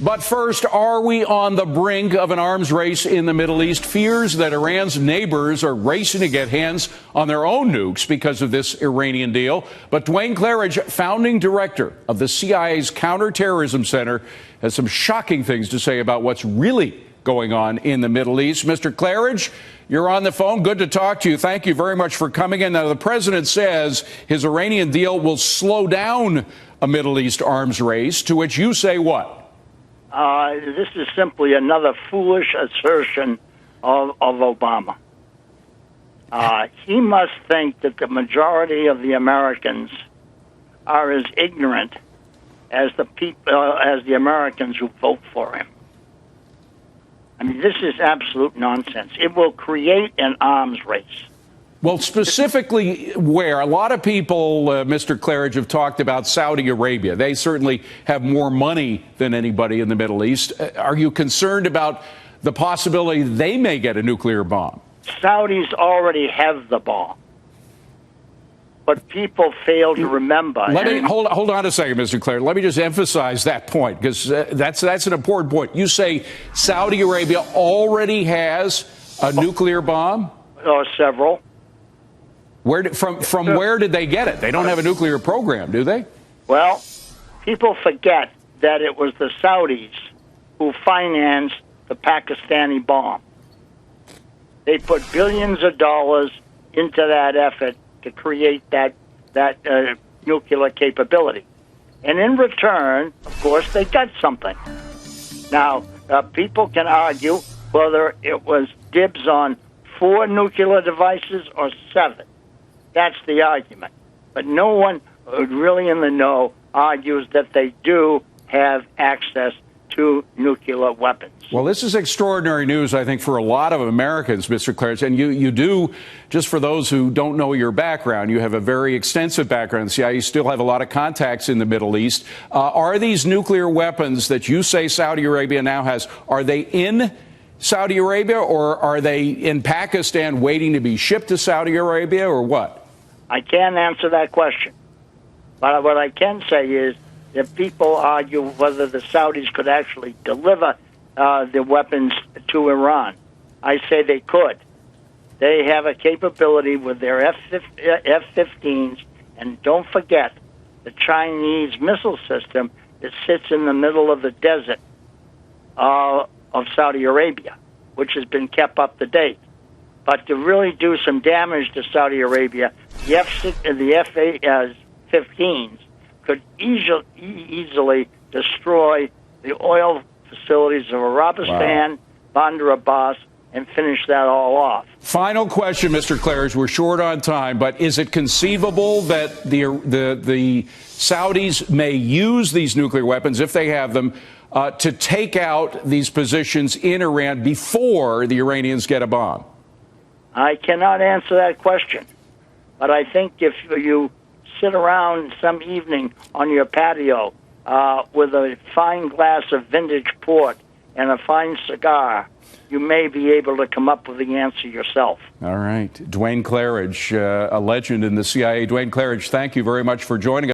But first, are we on the brink of an arms race in the Middle East? Fears that Iran's neighbors are racing to get hands on their own nukes because of this Iranian deal. But Dwayne Claridge, founding director of the CIA's Counterterrorism Center, has some shocking things to say about what's really going on in the Middle East. Mr. Claridge, you're on the phone. Good to talk to you. Thank you very much for coming in. Now, the president says his Iranian deal will slow down a Middle East arms race, to which you say what? This is simply another foolish assertion of Obama. He must think that the majority of the Americans are as ignorant as the Americans who vote for him. I mean, this is absolute nonsense. It will create an arms race. Well, specifically where? A lot of people, Mr. Claridge, have talked about Saudi Arabia. They certainly have more money than anybody in the Middle East. Are you concerned about the possibility they may get a nuclear bomb? Saudis already have the bomb. But people fail to remember. Hold on a second, Mr. Claridge. Let me just emphasize that point, because that's an important point. You say Saudi Arabia already has a nuclear bomb? Or several. From where did they get it? They don't have a nuclear program, do they? Well, people forget that it was the Saudis who financed the Pakistani bomb. They put billions of dollars into that effort to create that nuclear capability. And in return, of course, they got something. Now, people can argue whether it was dibs on 4 nuclear devices or 7. That's the argument. But no one really in the know argues that they do have access to nuclear weapons. Well, this is extraordinary news, I think, for a lot of Americans, Mr. Claridge. And you do, just for those who don't know your background, you have a very extensive background in the CIA. You still have a lot of contacts in the Middle East. Are these nuclear weapons that you say Saudi Arabia now has, are they in Saudi Arabia, or are they in Pakistan waiting to be shipped to Saudi Arabia, or what? I can't answer that question. But what I can say is that people argue whether the Saudis could actually deliver the weapons to Iran. I say they could. They have a capability with their F-15s, and don't forget the Chinese missile system that sits in the middle of the desert of Saudi Arabia, which has been kept up to date. But to really do some damage to Saudi Arabia, the F-15s could easily destroy the oil facilities of Arabistan, Bandar Abbas, and finish that all off. Final question, Mr. Claridge. We're short on time, but is it conceivable that the Saudis may use these nuclear weapons, if they have them, to take out these positions in Iran before the Iranians get a bomb? I cannot answer that question. But I think if you sit around some evening on your patio with a fine glass of vintage port and a fine cigar, you may be able to come up with the answer yourself. All right. Dwayne Claridge, a legend in the CIA. Dwayne Claridge, thank you very much for joining us.